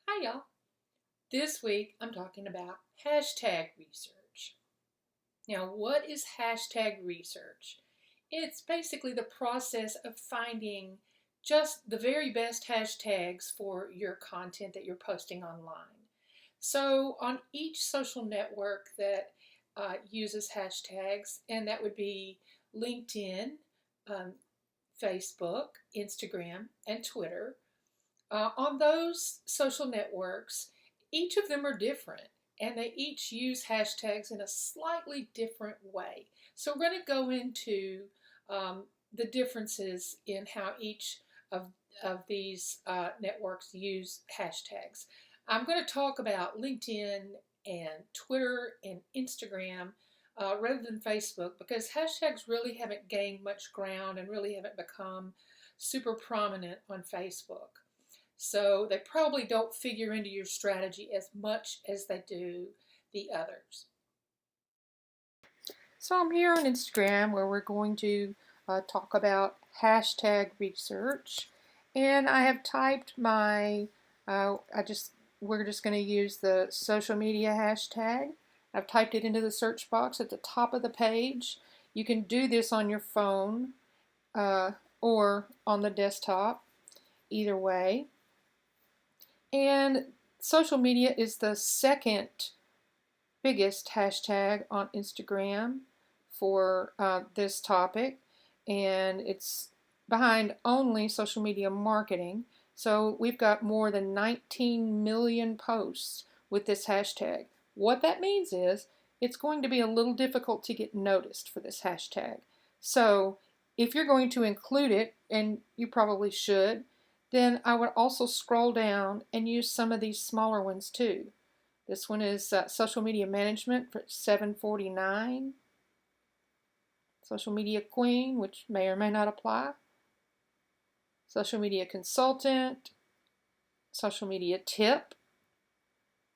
Hi, y'all. This week I'm talking about hashtag research. Now, what is hashtag research? It's basically the process of finding just the very best hashtags for your content that you're posting online. So, on each social network that uses hashtags, and that would be LinkedIn, um, Facebook, Instagram, and Twitter, on those social networks, each of them are different and they each use hashtags in a slightly different way. So, we're going to go into the differences in how each of, of these networks use hashtags. I'm going to talk about LinkedIn and Twitter and Instagram rather than Facebook because hashtags really haven't gained much ground and really haven't become super prominent on Facebook. So they probably don't figure into your strategy as much as they do the others. So I'm here on Instagram where we're going to talk about hashtag research. And I have typed we're just going to use the social media hashtag. I've typed it into the search box at the top of the page. You can do this on your phone or on the desktop, either way. And social media is the second biggest hashtag on Instagram for this topic, and it's behind only social media marketing. So we've got more than 19 million posts with this hashtag. What that means is it's going to be a little difficult to get noticed for this hashtag. So if you're going to include it, and you probably should, then I would also scroll down and use some of these smaller ones too. This one is social media management for 749. Social media queen, which may or may not apply. Social media consultant. Social media tip,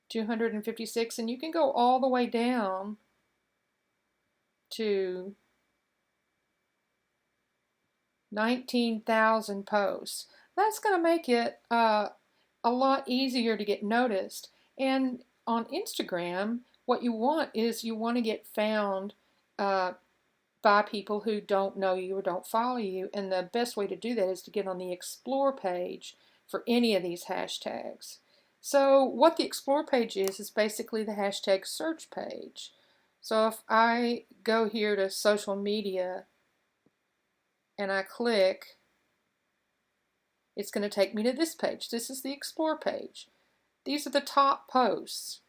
256. And you can go all the way down to 19,000 posts. That's going to make it a lot easier to get noticed. And on Instagram, what you want is you want to get found by people who don't know you or don't follow you. And the best way to do that is to get on the Explore page for any of these hashtags. So what the Explore page is basically the hashtag search page. So if I go here to social media and I click, it's going to take me to this page. This is the Explore page. These are the top posts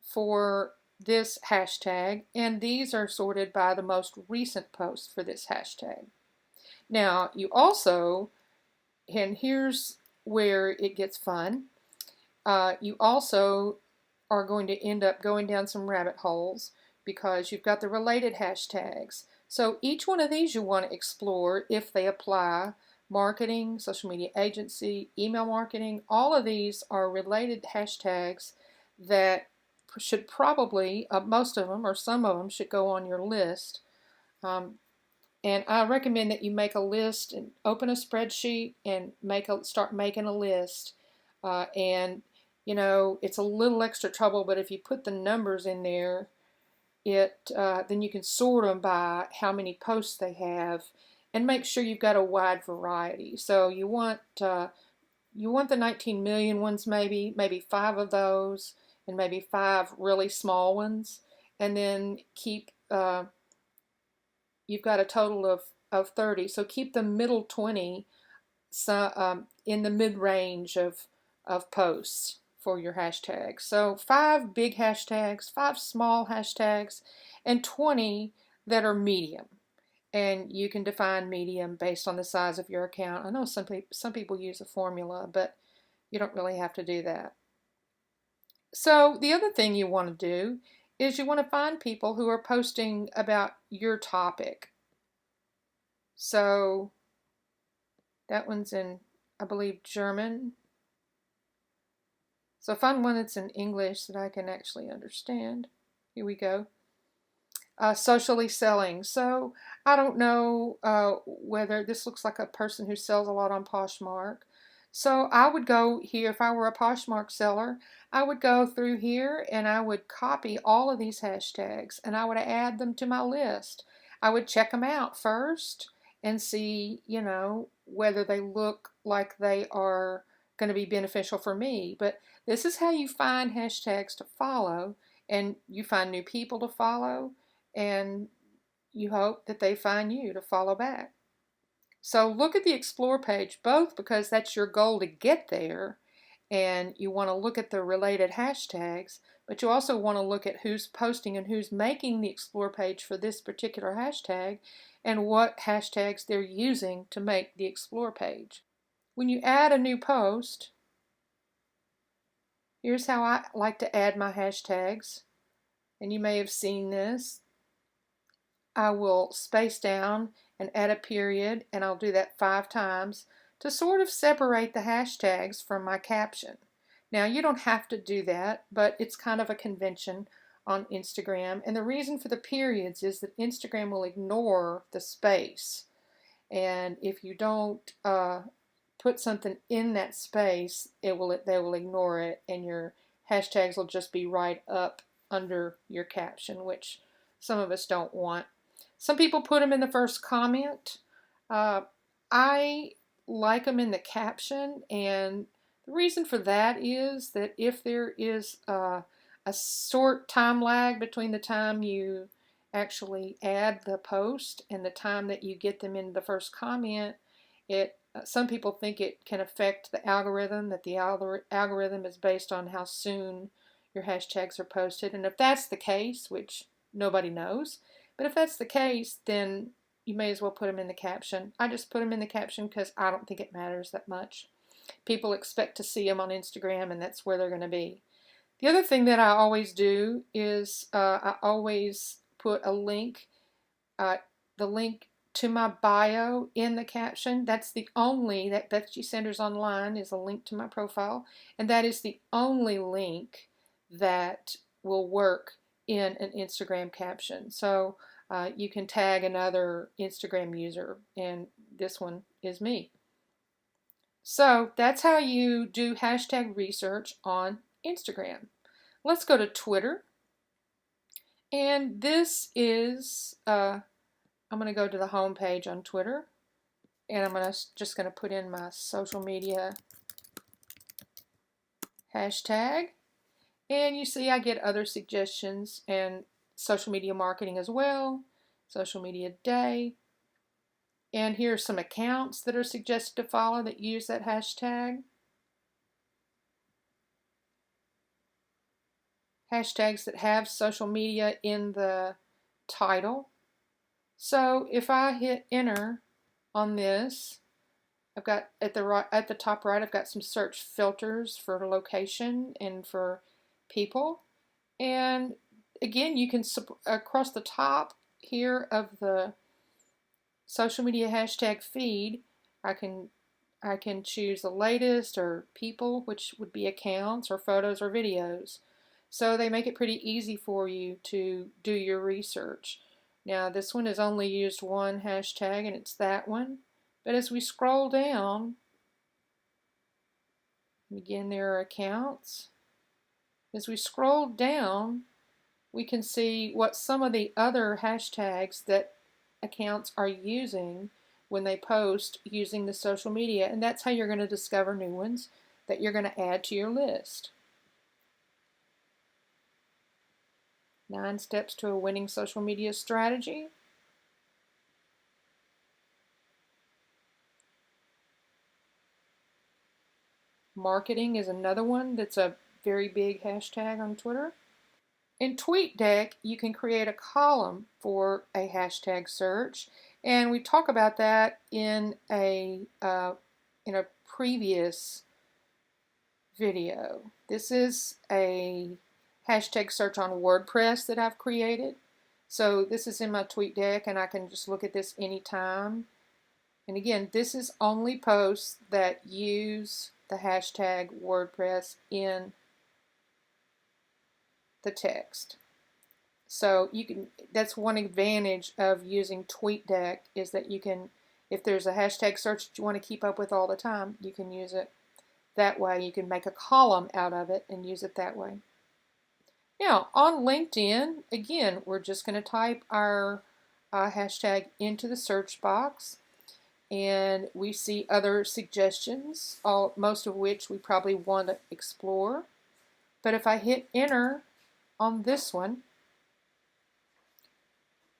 for this hashtag, and these are sorted by the most recent posts for this hashtag. Now, you also, and here's where it gets fun, you also are going to end up going down some rabbit holes because you've got the related hashtags. So each one of these you want to explore if they apply. Marketing, social media agency, email marketing, all of these are related hashtags that should probably, most of them or some of them should go on your list. And I recommend that you make a list and open a spreadsheet and start making a list. And you know, it's a little extra trouble, but if you put the numbers in there, then you can sort them by how many posts they have, and make sure you've got a wide variety. So you want the 19 million ones, maybe 5 of those, and maybe 5 really small ones, and then you've got a total of 30. So keep the middle 20 in the mid-range of posts for your hashtags. So 5 big hashtags, 5 small hashtags, and 20 that are medium. And you can define medium based on the size of your account. I know some people use a formula, but you don't really have to do that. So the other thing you want to do is you want to find people who are posting about your topic. So that one's in, I believe, German. So find one that's in English that I can actually understand. Here we go. Socially selling. So I don't know whether this looks like a person who sells a lot on Poshmark. So I would go here, if I were a Poshmark seller, I would go through here and I would copy all of these hashtags and I would add them to my list. I would check them out first and see, whether they look like they are going to be beneficial for me. But this is how you find hashtags to follow, and you find new people to follow, and you hope that they find you to follow back. So look at the Explore page, both because that's your goal to get there and you want to look at the related hashtags, but you also want to look at who's posting and who's making the Explore page for this particular hashtag and what hashtags they're using to make the Explore page. When you add a new post, here's how I like to add my hashtags, and you may have seen this. I will space down and add a period, and I'll do that 5 times to sort of separate the hashtags from my caption. Now, you don't have to do that, but it's kind of a convention on Instagram. And the reason for the periods is that Instagram will ignore the space. And if you don't put something in that space, they will ignore it, and your hashtags will just be right up under your caption, which some of us don't want. Some people put them in the first comment. I like them in the caption, and the reason for that is that if there is a short time lag between the time you actually add the post and the time that you get them in the first comment, some people think it can affect the algorithm, that the algorithm is based on how soon your hashtags are posted. And if that's the case, which nobody knows, but if that's the case, then you may as well put them in the caption. I just put them in the caption because I don't think it matters that much. People expect to see them on Instagram, and that's where they're going to be. The other thing that I always do is I always put a link, the link to my bio in the caption. That's the only, that Beth G. Sanders Online is a link to my profile, and that is the only link that will work in an Instagram caption. So you can tag another Instagram user, and this one is me. So that's how you do hashtag research on Instagram. Let's go to Twitter. And this is, I'm going to go to the home page on Twitter, and I'm just going to put in my social media hashtag. And you see I get other suggestions and social media marketing as well, social media day. And here are some accounts that are suggested to follow that use that hashtag. Hashtags that have social media in the title. So if I hit enter on this, I've got at the top right, I've got some search filters for location and for people. And again, you can across the top here of the social media hashtag feed, I can choose the latest or people, which would be accounts or photos or videos. So they make it pretty easy for you to do your research. Now this one has only used one hashtag, and it's that one. But as we scroll down, again there are accounts. As we scroll down, we can see what some of the other hashtags that accounts are using when they post using the social media, and that's how you're going to discover new ones that you're going to add to your list. 9 steps to a winning social media strategy. Marketing is another one that's a very big hashtag on Twitter. In TweetDeck, you can create a column for a hashtag search, and we talk about that in a previous video. This is a hashtag search on WordPress that I've created. So this is in my TweetDeck, and I can just look at this anytime. And again, this is only posts that use the hashtag WordPress in the text. So you can, that's one advantage of using TweetDeck, is that you can, if there's a hashtag search that you want to keep up with all the time, you can use it that way. You can make a column out of it and use it that way. Now, on LinkedIn, again, we're just going to type our hashtag into the search box, and we see other suggestions, most of which we probably want to explore. But if I hit enter on this one,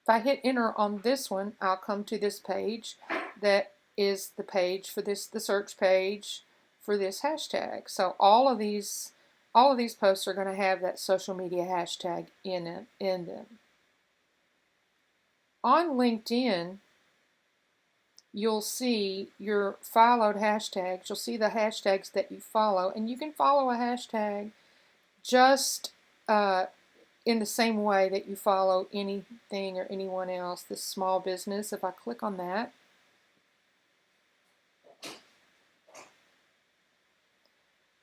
I'll come to this page that is the page for the search page for this hashtag. So all of these posts are going to have that social media hashtag in them. On LinkedIn, you'll see your followed hashtags. You'll see the hashtags that you follow, and you can follow a hashtag just in the same way that you follow anything or anyone else. This small business, if I click on that,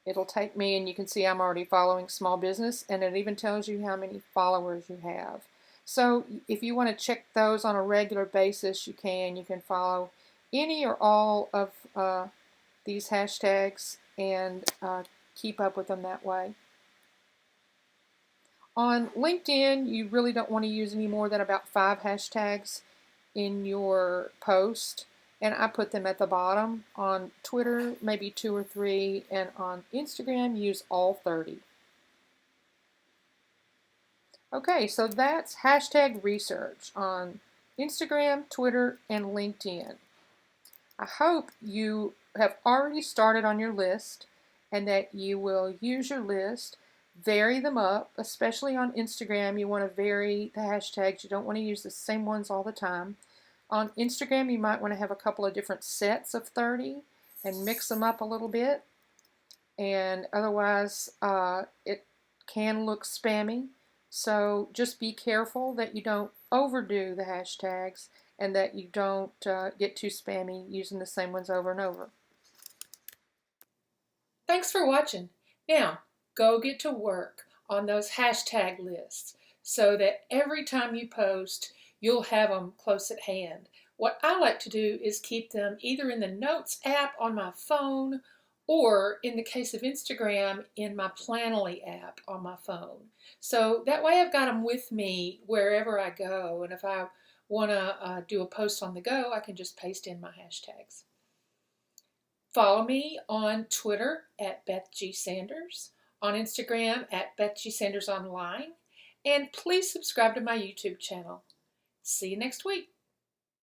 it'll take me, and you can see I'm already following small business, and it even tells you how many followers you have. So if you want to check those on a regular basis, you can. You can follow any or all of these hashtags and keep up with them that way. On LinkedIn, you really don't want to use any more than about 5 hashtags in your post, and I put them at the bottom. On Twitter, maybe 2 or 3, and on Instagram, use all 30. Okay, so that's hashtag research on Instagram, Twitter, and LinkedIn. I hope you have already started on your list and that you will use your list, vary them up, especially on Instagram. You want to vary the hashtags. You don't want to use the same ones all the time. On Instagram, you might want to have a couple of different sets of 30 and mix them up a little bit. And otherwise, it can look spammy. So just be careful that you don't overdo the hashtags and that you don't get too spammy using the same ones over and over. Thanks for watching. Now, go get to work on those hashtag lists so that every time you post, you'll have them close at hand. What I like to do is keep them either in the Notes app on my phone, or in the case of Instagram, in my Planoly app on my phone. So that way I've got them with me wherever I go, and if I want to do a post on the go, I can just paste in my hashtags. Follow me on Twitter at Beth G. Sanders, on Instagram at Beth G. Sanders Online, and please subscribe to my YouTube channel. See you next week.